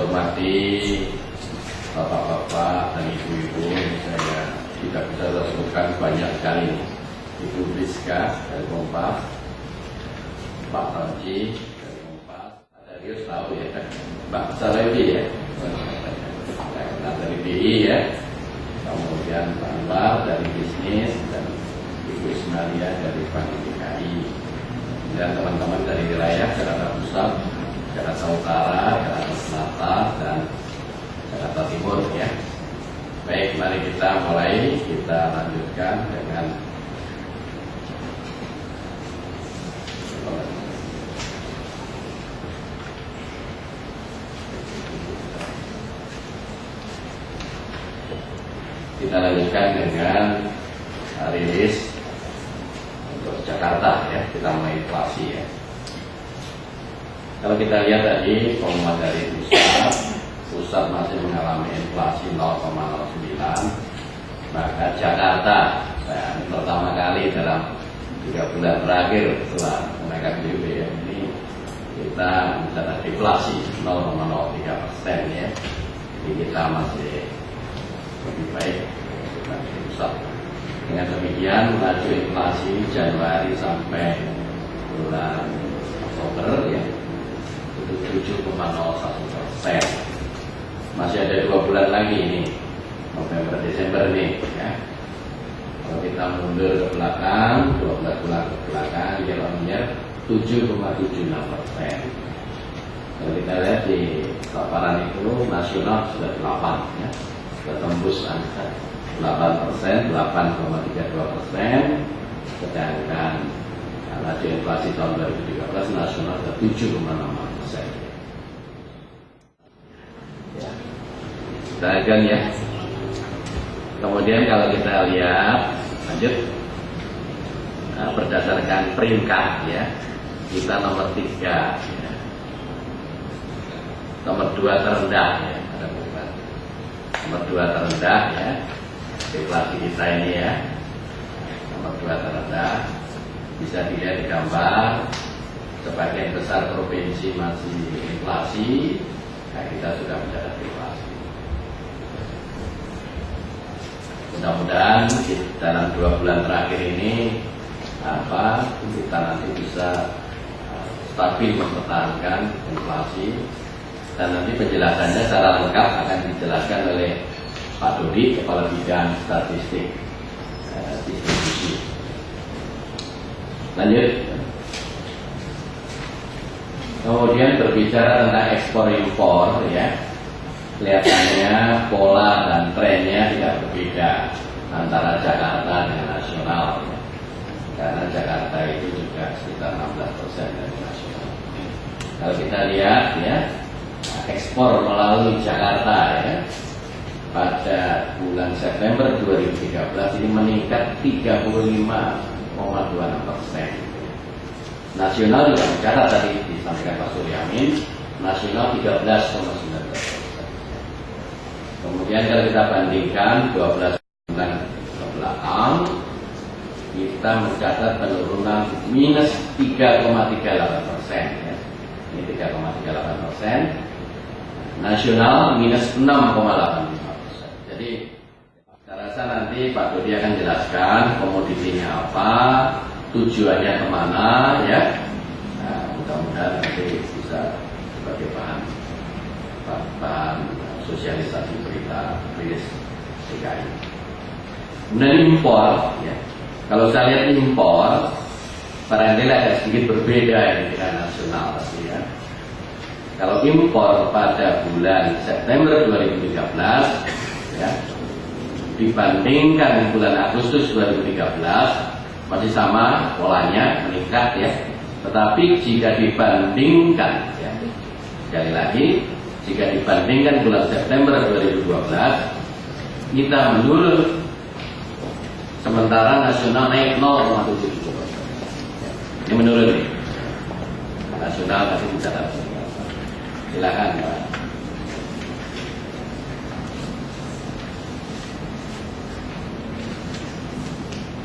hormati bapak-bapak dan ibu-ibu, saya tidak bisa sebutkan banyak sekali. Ibu Rizka dari Kompas, Pak Ranci dari Kompas, ada Rius tahu ya, Mbak Salewi ya, dari BI ya, kemudian Pak Anwar dari bisnis dan Ibu Ismalia dari Bank DKI, dan teman-teman dari wilayah Jakarta Pusat, Jakarta Utara, Jakarta Selatan, dan Jakarta Timur ya. Baik, mari kita mulai, kita lanjutkan dengan rilis untuk Jakarta ya. Kita mulai inflasi ya. Kalau kita lihat tadi pengumuman dari pusat masih mengalami inflasi 0,09, maka Jakarta pertama kali dalam 3 bulan terakhir setelah menaikkan BBM ini kita mencatat deflasi 0,03% ya. Jadi kita masih lebih baik dibanding pusat. Dengan demikian laju inflasi Januari sampai bulan Oktober ya itu 7,01%. Masih ada 2 bulan lagi ini, November Desember nih ya. Kalau kita mundur ke belakang 12 bulan ke belakang, year-on-year 7,76%. Kalau kita lihat di paparan itu nasional sudah 8 ya, sudah tembus angka 8%, 8,32%, sedangkan laju inflasi tahun 2013 nasional sudah 7,6%. Ya, kita akan ya. Kemudian kalau kita lihat lanjut berdasarkan peringkat ya, kita nomor 3 ya. Nomor 2 terendah ya, ada bukan. Nomor 2 terendah ya. Inflasi kita ini ya. Nomor 2 terendah. Bisa dilihat di gambar, sebagian besar provinsi masih inflasi, nah kita sudah mencatat inflasi. Mudah-mudahan dalam 2 bulan terakhir ini kita nanti bisa stabil mempertahankan inflasi, dan nanti penjelasannya secara lengkap akan dijelaskan oleh Pak Dodi, Kepala Bidang Statistik Distribusi. Lanjut. Kemudian berbicara tentang ekspor impor ya, kelihatannya pola dan trennya tidak berbeda antara Jakarta dengan nasional ya. Karena Jakarta itu juga sekitar 16% dari nasional. Kalau kita lihat ya, ekspor melalui Jakarta ya, pada bulan September 2013 ini meningkat 35,26%. Nasional juga mencatat tadi disampaikan Pak Suryamin, nasional 13,19%. Kemudian kalau kita bandingkan 12 bulan ke belakang, kita mencatat penurunan minus 3,38%. Ya. Ini 3,38%. Nasional minus 6,85%. Jadi saya rasa nanti Pak Dodi akan jelaskan komoditinya apa, tujuannya kemana ya. Nah, mudah-mudahan nanti bisa sebagai bahan sosialisasi berita rilis DKI. Kemudian impor ya. Kalau saya lihat impor barangkali agak sedikit berbeda ya dengan nasional tadi ya. Kalau impor pada bulan September 2013 ya, dibandingkan bulan Agustus 2013 masih sama polanya meningkat ya. Tetapi jika dibandingkan ya, sekali lagi, jika dibandingkan bulan September 2012 kita menurun, sementara nasional naik 0,77%. Ini menurun nih. Nasional masih mencatat. Silakan Pak.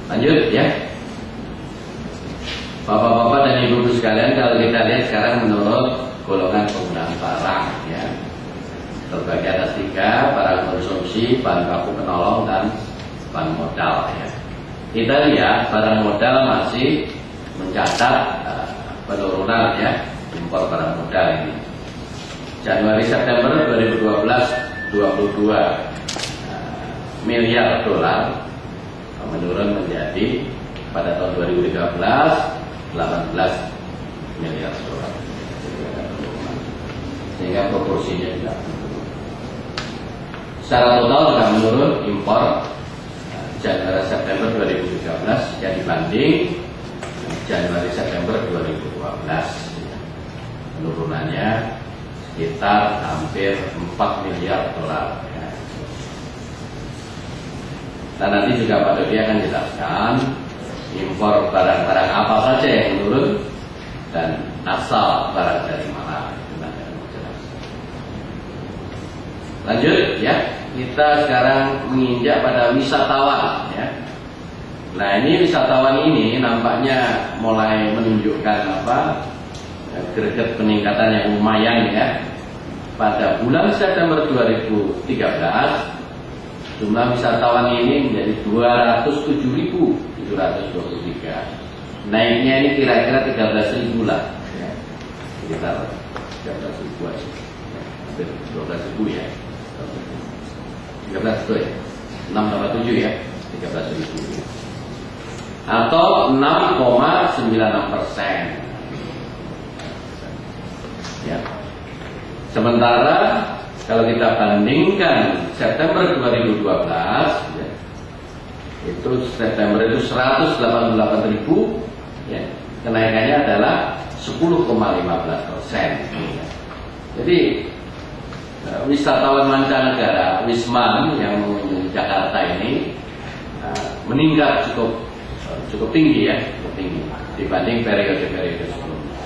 Lanjut ya. Bapak-bapak dan ibu-ibu sekalian, kalau kita lihat sekarang menurut golongan penggunaan barang ya. terbagi atas 3, barang konsumsi, bahan baku penolong, dan bahan modal ya. Kita lihat barang modal masih mencatat penurunan ya, impor barang modal ini. Januari September 2012 22 miliar dolar, menurun menjadi pada tahun 2013 18 miliar dolar, sehingga proporsinya juga menurun. Secara total juga menurun impor Januari September 2013 jika dibanding Januari September 2012, penurunannya sekitar hampir 4 miliar dolar ya. Dan nanti juga Pak Dodi akan jelaskan impor barang-barang apa saja yang menurun dan asal barang dari mana. Lanjut ya, kita sekarang menginjak pada wisatawan ya. Nah ini wisatawan ini nampaknya mulai menunjukkan greget peningkatan yang lumayan ya. Pada bulan September 2013 jumlah wisatawan ini menjadi 207.723. Naiknya ini kira-kira 13.000 lah ya. Sekitar 13.000 aja. Hampir 12.000 ya. 13 itu ya, 6 tambah 7 ya, 13.000 atau 6,96%. Ya. Sementara kalau kita bandingkan September 2012 ya, itu September itu 188.000 ya, kenaikannya adalah 10,15%. Jadi wisatawan mancanegara Wisman yang mengunjungi Jakarta ini meningkat cukup tinggi ya, cukup tinggi dibanding periode-periode sebelumnya.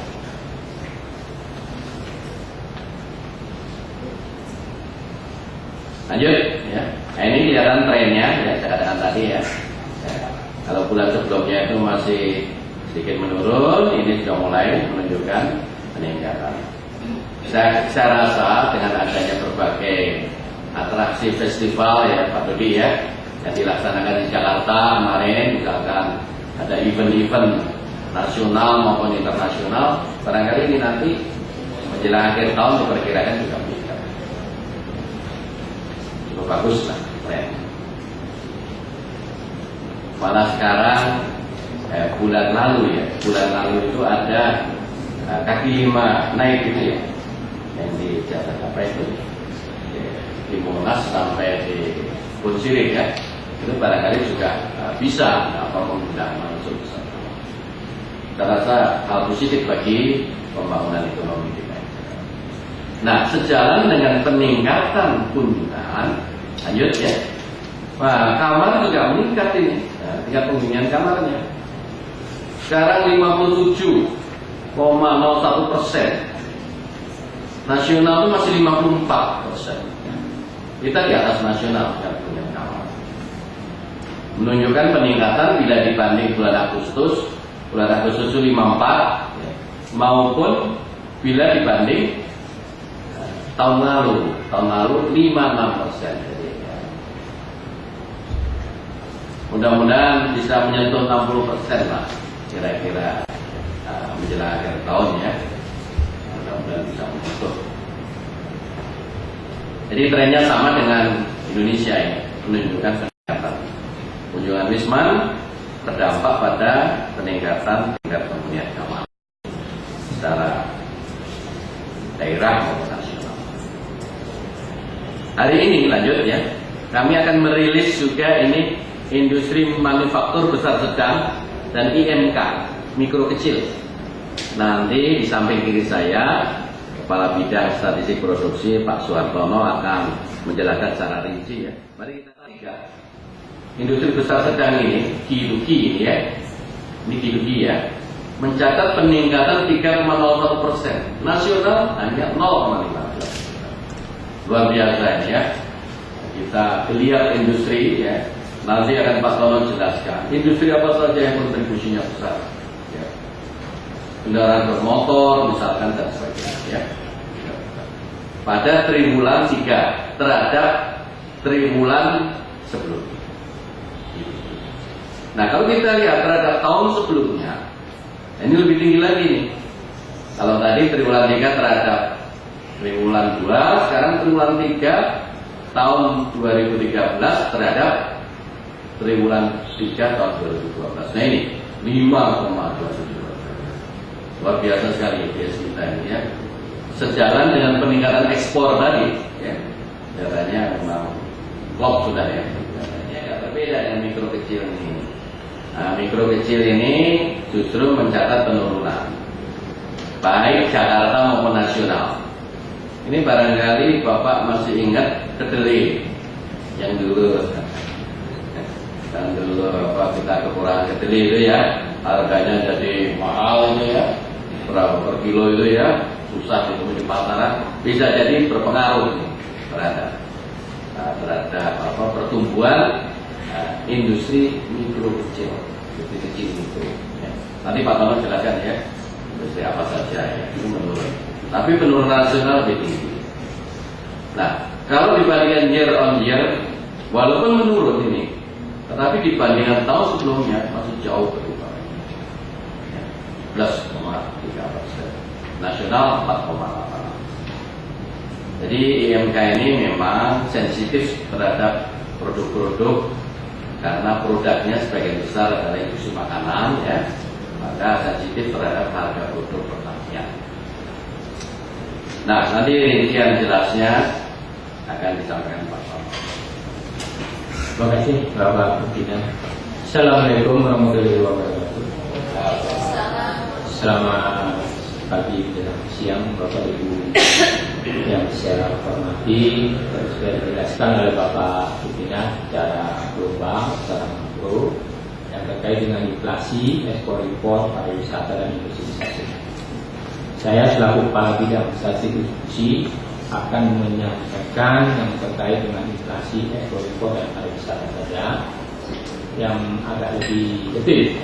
Lanjut ya. Nah, ini kelihatan trennya ya, saya katakan tadi ya. Kalau bulan sebelumnya itu masih sedikit menurun, ini sudah mulai menunjukkan peningkatan. Saya rasa dengan adanya berbagai atraksi festival ya Pak Dodi ya, yang dilaksanakan di Jakarta kemarin, misalkan ada event-event nasional maupun internasional, barangkali ini nanti menjelang akhir tahun diperkirakan juga meningkat. Cukup bagus lah tren. Malah sekarang bulan lalu itu ada kaki 5 naik gitu ya, yang di Jakarta apa itu di Monas sampai di Bonsirik ya, itu barangkali juga bisa mengundang masuk ke sana. Saya rasa hal positif bagi pembangunan ekonomi kita. Nah, sejalan dengan peningkatan kunjungan, lanjut ya, kamar juga meningkat ini, tingkat penghunian kamarnya. Sekarang 57,01%. Nasional itu masih 54%. Kita di atas nasional yang punya kamar. Menunjukkan peningkatan bila dibanding bulan Agustus itu 54 ya, maupun bila dibanding tahun lalu 56%. Jadi, ya. Mudah-mudahan bisa menyentuh 60% lah kira-kira menjelang akhir tahun ya. Mudah-mudahan bisa menyentuh. Jadi trennya sama dengan Indonesia ini, menunjukkan peningkatan. Kunjungan Wisman terdampak pada peningkatan tingkat penghunian kamar secara daerah maupun nasional. Hari ini lanjut ya, kami akan merilis juga ini industri manufaktur besar sedang dan IMK mikro kecil. Nanti di samping kiri saya Kepala Bidang Statistik Produksi Pak Suhartono akan menjelaskan secara rinci ya. Mari kita lihat industri besar sedang ini, Kiluki ini ya, ini Kiluki ya, mencatat peningkatan 3,01%, nasional hanya 0,15%. Luar biasa ini ya. Kita lihat industri ya. Nanti akan Pak Tono jelaskan industri apa saja yang kontribusinya besar. Kendaraan bermotor misalkan dan sebagainya ya. pada triwulan 3 terhadap triwulan sebelumnya. Nah, kalau kita lihat terhadap tahun sebelumnya, ini lebih tinggi lagi nih. Kalau tadi triwulan 3 terhadap triwulan 2, sekarang triwulan 3 tahun 2013 terhadap triwulan 3 tahun 2012. Nah, ini 5,27. Luar biasa sekali IPS kita ini ya. Sejalan dengan peningkatan ekspor tadi ya. Datanya memang klop sudah ya. Datanya agak berbeda dengan mikro kecil ini. Nah, mikro kecil ini justru mencatat penurunan baik Jakarta maupun nasional. Ini barangkali Bapak masih ingat kedelai yang dulu kita kekurangan kedelai itu ya, harganya jadi mahal itu ya, berapa per kilo itu ya, susah itu di pasaran, bisa jadi berpengaruh nih terhadap pertumbuhan industri mikro kecil itu. Ya. Nanti Pak Tono jelaskan ya, industri apa saja ya, itu menurun. Tapi penurunan nasional lebih tinggi. Nah, kalau dibandingkan year on year, walaupun menurun ini, tetapi dibandingkan tahun sebelumnya masih jauh berubah. Ya, 11,3%. Nasional 4,8%. Jadi IMK ini memang sensitif terhadap produk-produk karena produknya sebagian besar adalah industri makanan ya, maka sensitif terhadap harga produk pertanian. Nah, nanti rincian jelasnya akan disampaikan Pak Tono. Terima kasih Bapak Pimpinan. Assalamualaikum warahmatullahi wabarakatuh. Selamat pagi dan siang Bapak Ibu yang saya hormati. Sudah dijelaskan oleh Bapak Pimpinan secara global, secara makro yang terkait dengan inflasi, ekspor impor, pariwisata dan industrialisasi. Saya selaku Kepala Bidang Stasiun Distribusi akan menyampaikan yang terkait dengan inflasi, ekspor impor dan pariwisata saja yang agak lebih detail.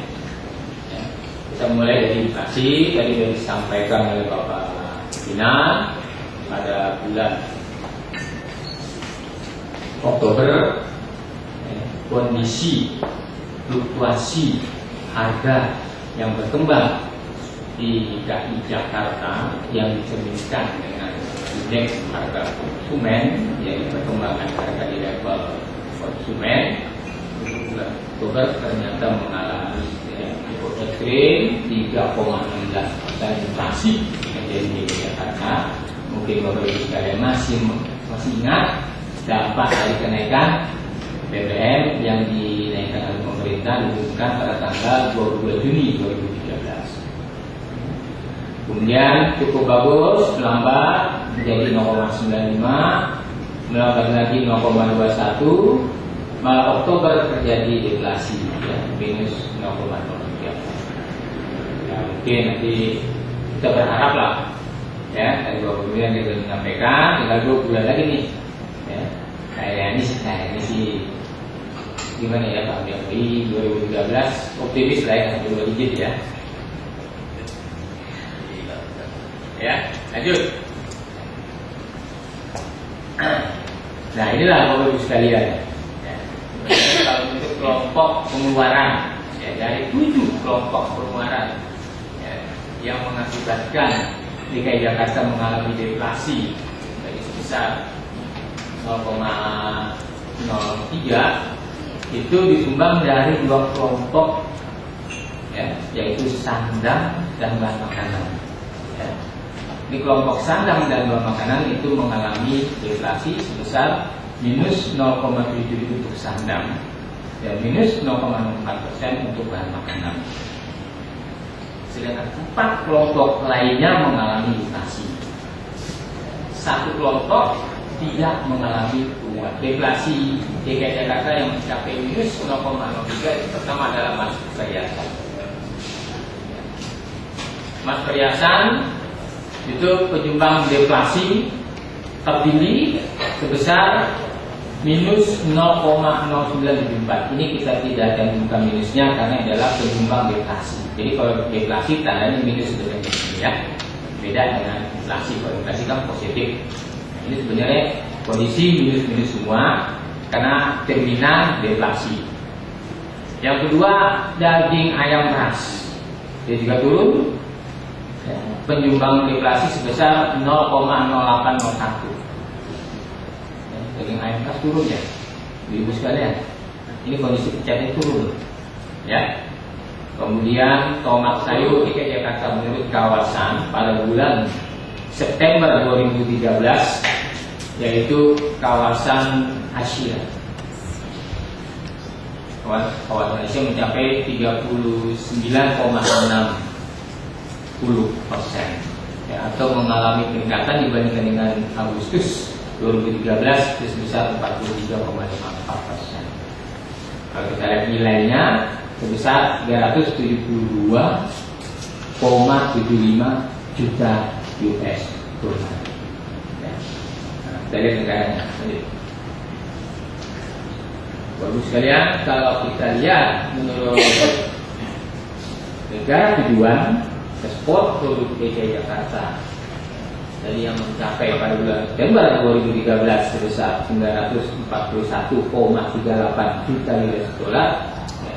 Ya. Kita mulai dari inflasi. Tadi sudah disampaikan oleh Bapak Pimpinan pada bulan Oktober, kondisi fluktuasi harga yang berkembang di DKI Jakarta yang dicerminkan dengan indeks harga konsumen, yaitu perkembangan harga di level konsumen, bulan Oktober ternyata mengalami cukup ekstrim 3,16% inflasi menjadi di Jakarta. Mungkin Bapak Ibu sekalian masih ingat dampak dari kenaikan BBM yang dinaikkan oleh pemerintah diumumkan pada tanggal 22 Juni 2013. Kemudian cukup bagus, melambat menjadi 0,95, melambat lagi 0,21, malah Oktober terjadi deflasi ya, minus 0,03. Ya, mungkin nanti kita berharap lah ya, dari Bapak Pimpinan kita menyampaikan tinggal 2 bulan lagi nih ya. Kayak ini sih gimana ya Pak Jokowi 2013 optimis lah ya, sampai 2 digit ya. Ya, lanjut. Nah, inilah Bapak Ibu sekalian. Ya. Kalau untuk kelompok pengeluaran ya, dari 7 kelompok pengeluaran ya, yang mengakibatkan DKI Jakarta mengalami deflasi dari sebesar 0,03 itu disumbang dari 2 kelompok ya, yaitu sandang dan bahan makanan ya. Di kelompok sandang dan bahan makanan itu mengalami deflasi sebesar minus 0,7 untuk sandang dan minus 0,4% untuk bahan makanan. Sedangkan 4 kelompok lainnya mengalami inflasi. 1 kelompok tidak mengalami deflasi. DKI Jakarta yang mencapai minus 0,03 itu pertama adalah emas perhiasan. Emas perhiasan itu penyumbang deflasi tertinggi sebesar minus 0,0974. Ini kita tidak cantumkan minusnya karena adalah penyumbang deflasi. Jadi kalau deflasi tandanya minus sebenarnya ya. Beda dengan inflasi. Kalau inflasi kan positif. Ini sebenarnya kondisi minus semua karena terminal deflasi. Yang kedua, daging ayam ras, dia juga turun. Penyumbang deflasi sebesar 0,0801. Daging ayam ras turun ya, ibu sekalian. Ini kondisi pecahnya turun, ya. Kemudian tomat sayur di Jakarta menurut kawasan pada bulan September 2013, yaitu kawasan Asia. Kawasan Asia mencapai 39,60%, ya, atau mengalami peningkatan dibandingkan dengan Agustus 2013 sebesar 43,54%. Kalau kita lihat nilainya sebesar 372,75 juta US dollar. Ya. Nah, kita lihat negaranya. Bagus sekalian, kalau kita lihat menurut negara tujuan ekspor produk DKI Jakarta dari yang mencapai pada bulan September 2013 sebesar 941,38 juta US dollar, ya,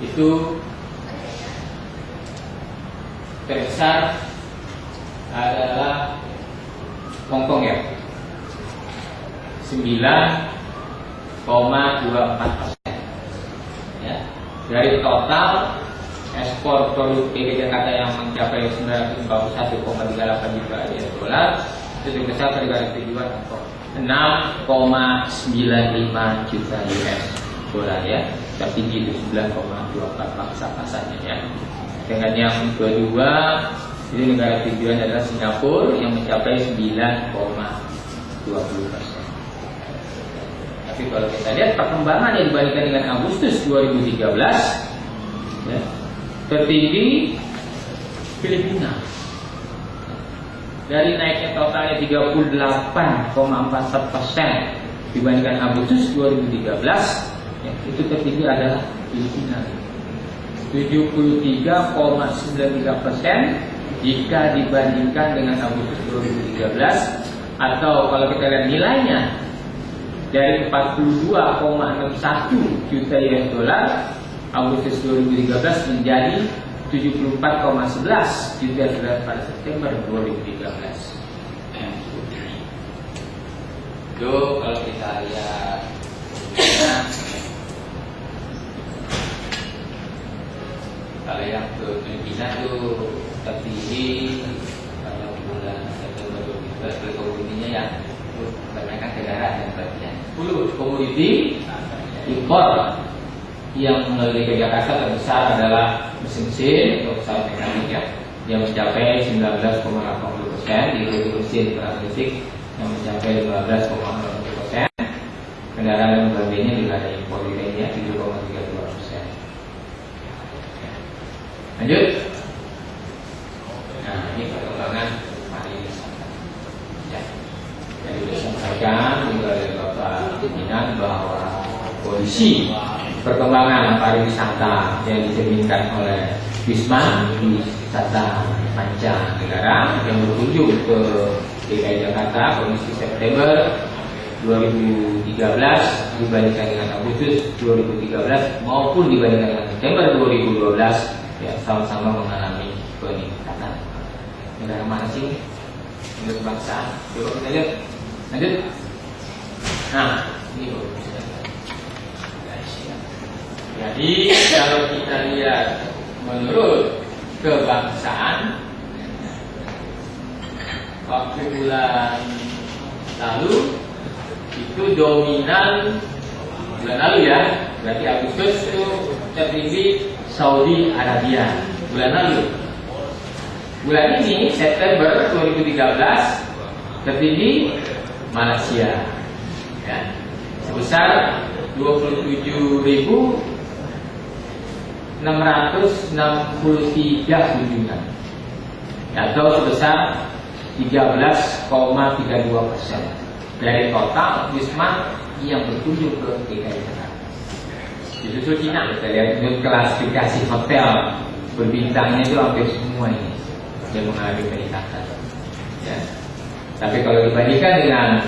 itu terbesar adalah Hongkong, ya, 9,24%. Ya. Dari total ekspor produk DKI Jakarta yang mencapai 941,38 juta US dollar, itu terbesar dari negara tujuan 6,95 juta US dollar, ya, tertinggi itu 9,24 pasarnya, ya. Dengan yang kedua, ini negara tujuan adalah Singapura yang mencapai 9,20%. Tapi kalau kita lihat perkembangan yang dibandingkan dengan Agustus 2013, ya, tertinggi Filipina. Dari naiknya totalnya 38,44% dibandingkan Agustus 2013, ya, itu tertinggi adalah Filipina. 73,93% jika dibandingkan dengan Agustus 2013, atau kalau kita lihat nilainya dari 42,61 juta US dollar Agustus 2013 menjadi 74,11 juta US dollar pada September 2013. Itu kalau kita lihat, kalau yang ke Filipina itu tertinggi pada bulan September 2013, komoditinya ya kebanyakan negara yang bagian 10 komoditi impor yang melalui ke Jakarta terbesar adalah mesin untuk pesawat mekanik, ya, yang mencapai 19,80%, diikuti mesin plastik yang mencapai 15,80%. Kendaraan dan sebagainya juga ada impor lainnya 7,32%. Lanjut. Nah, ini perkembangan pariwisata. Ya. Jadi disampaikan juga oleh Bapak pimpinan bahwa kondisi perkembangan pariwisata yang dicerminkan oleh Wisma Wisata Mancanegara yang berkunjung ke DKI Jakarta kondisi September 2013 dibandingkan dengan Agustus 2013 maupun dibandingkan dengan September 2012, ya, sama-sama mengalami peningkatan. Negara mana sih? Negara bangsa. Coba kita lihat. Lanjut. Nah, ini bagus. Jadi kalau kita lihat menurut kebangsaan, waktu bulan lalu itu dominan bulan lalu, ya, berarti Agustus itu tertinggi Saudi Arabia bulan lalu. Bulan ini September 2013 tertinggi Malaysia, ya, sebesar 27.663 kunjungan, atau sebesar 13,32% dari total wisma yang berkunjung ke DKI Jakarta. Disusul Cina, kita lihat menurut klasifikasi hotel berbintangnya itu hampir semua ini yang mengalami peningkatan. Ya. Tapi kalau dibandingkan dengan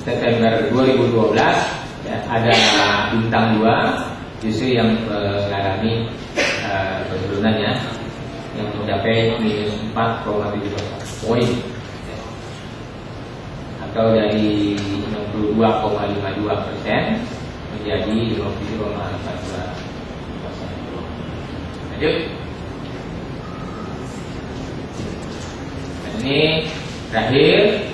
September 2012, ya, ada bintang 2 justru yang mengalami penurunannya yang mencapai minus 4,7 poin, atau dari 62,52% menjadi 57,42%. Lanjut. Ini terakhir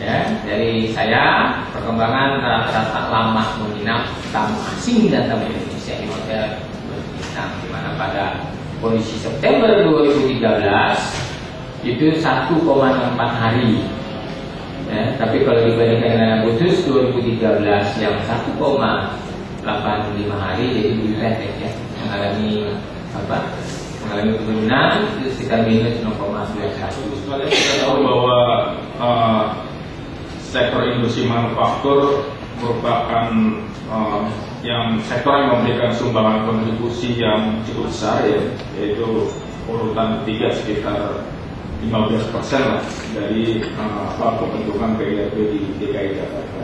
ya dari saya, perkembangan rata-rata lama menginap tamu asing dan tamu Indonesia di hotel berbintang, di mana pada kondisi September 2013 itu 1,64 hari. Ya, tapi kalau dibandingkan dengan Agustus 2013 yang 1,85 hari, jadi lebih pendek ya, mengalami penurunan itu sekitar minus 0,21. Sekalian kita tahu bahwa sektor industri manufaktur merupakan sektor yang memberikan sumbangan kontribusi yang cukup besar, ya, yaitu urutan 3 sekitar 15% lah dari pembentukan PIRB di DKI Jakarta.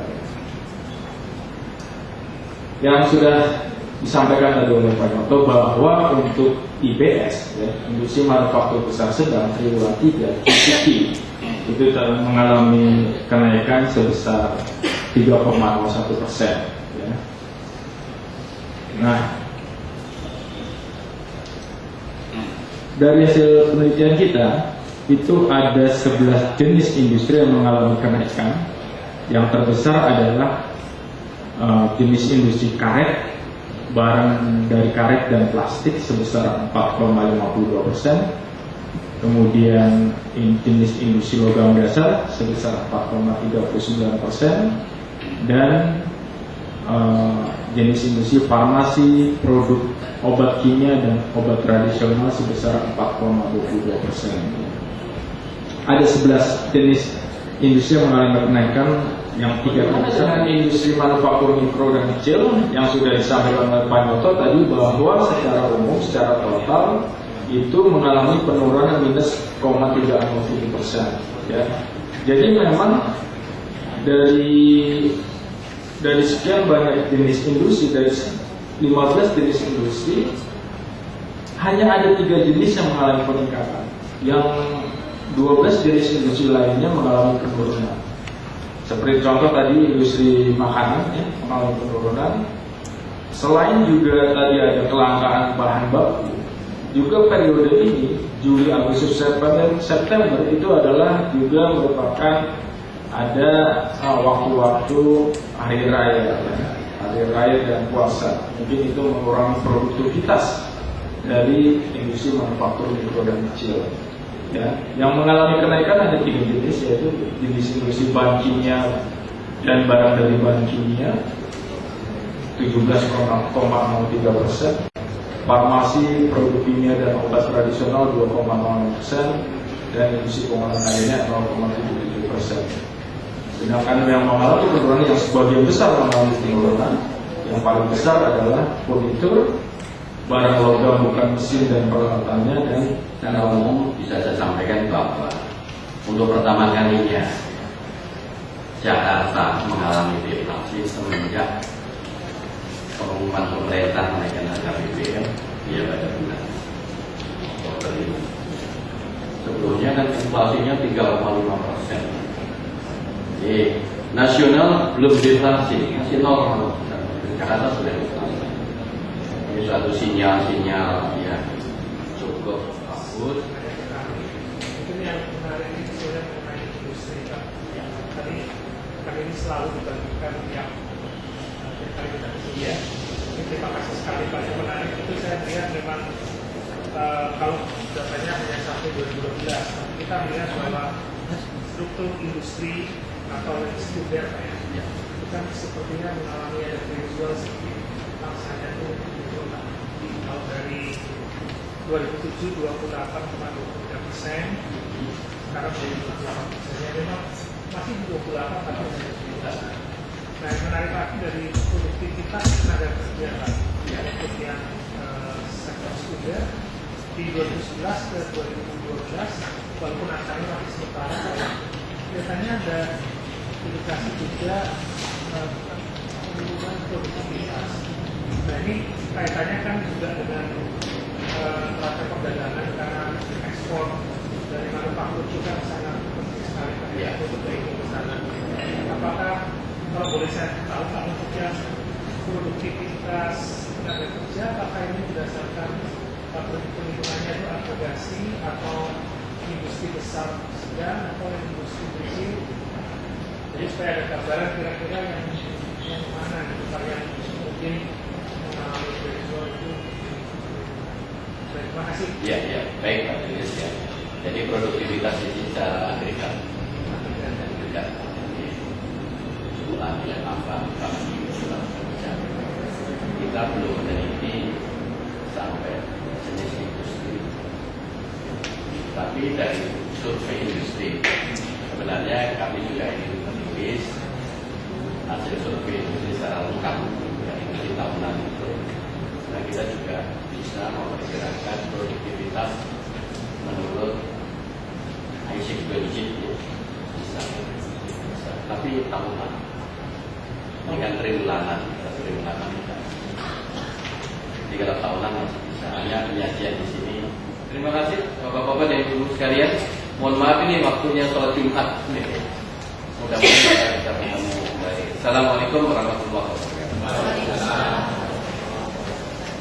Yang sudah disampaikan tadi oleh Pak Noto bahwa untuk IPS, ya, industri manufaktur besar sedang triwulan 3 IPT, itu telah mengalami kenaikan sebesar 3,01%. Ya. Nah, dari hasil penelitian kita itu ada 11 jenis industri yang mengalami kenaikan. Yang terbesar adalah jenis industri karet, barang dari karet dan plastik sebesar 4,52%. Kemudian jenis industri logam dasar sebesar 4,39%, dan jenis industri farmasi, produk obat kimia dan obat tradisional sebesar 4,22%. Ada 11 jenis industri yang mengalami kenaikan. Yang 3 terbesar industri manufaktur mikro dan kecil yang sudah disampaikan oleh Pak Noto tadi, bahwa secara umum, secara total itu mengalami penurunan minus 0,37%. Ya. Jadi memang dari sekian banyak jenis industri, dari 15 jenis industri, hanya ada 3 jenis yang mengalami peningkatan. Yang 12 jenis industri lainnya mengalami penurunan. Seperti contoh tadi industri makanan, ya, mengalami penurunan. Selain juga tadi ada kelangkaan bahan baku, juga periode ini Juli, Agustus, September itu adalah juga merupakan ada waktu-waktu hari raya, dan puasa. Mungkin itu mengurangi produktivitas dari industri manufaktur mikro dan kecil. Ya, yang mengalami kenaikan ada 3 jenis, yaitu jenis industri bahan kimia dan barang dari bahan kimia 17,03%, farmasi, produk kimia dan obat tradisional 2,0%, dan industri pengolahan lainnya 0,77%. Sedangkan yang mengalami penurunan, yang sebagian besar mengalami penurunan, yang paling besar adalah furnitur, barang logam bukan mesin dan peralatannya, dan secara umum bisa saya sampaikan bahwa untuk pertama kalinya Jakarta mengalami deflasi semenjak pengumuman pemerintah menaikkan harga BBM ya pada bulan Oktober ini. Sebelumnya kan inflasinya 3,5%. Jadi nasional belum deflasi, masih 0,5%. Jakarta sudah deflasi. Ini suatu sinyal-sinyal ya cukup bagus. Mungkin yang menarik itu sudah mengenai industri, Pak. Tadi kami ini selalu dibandingkan yang kali kita ya. Terima kasih sekali Pak. Yang menarik itu saya melihat memang kalau datanya hanya sampai 2012, kita melihat bahwa struktur industri atau industri Pak ya, itu kan sepertinya mengalami ada gradual sedikit langsanya itu kalau dari 2007 28,23%, sekarang jadi 28%. Ya memang masih 28 tapi hanya 17. Nah, yang menarik lagi dari produktivitas tenaga kerja Pak, ya, untuk yang sektor sekunder di 2011 ke 2012, walaupun angkanya masih sementara, biasanya ada edukasi juga penggunaan produktivitas. Nah ini kaitannya kan juga dengan neraca perdagangan karena ekspor dari manufaktur juga sangat penting sekali untuk itu ke sana. Apakah kalau boleh saya tahu Pak untuk yang produktivitas tenaga kerja, apakah ini berdasarkan perhitungannya itu agregasi atau industri besar sedang atau industri kecil? Jadi supaya ada gambaran kira-kira yang mana gitu Pak yang mungkin mengalami beresiko itu. Terima kasih. Ya, baik Pak Julius ya. Jadi produktivitas ini secara agregat dan juga ulang yang apa kami kerja. Kita belum meneliti sampai jenis industri. Tapi dari survei industri sebenarnya kami juga ingin menulis hasil survei industri secara lengkap yang di tahunan itu. Nah kita juga bisa memperkirakan produktivitas menurut ISIC budget ya. bisa. Tapi tahunan dengan triwulan kita. Jadi kalau tahunan masih bisa. Hanya penyajian di sini. Terima kasih Bapak-bapak dan Ibu sekalian. Mohon maaf ini waktunya sholat Jumat. Mudah-mudahan kita bisa bertemu kembali. Assalamualaikum warahmatullahi wabarakatuh.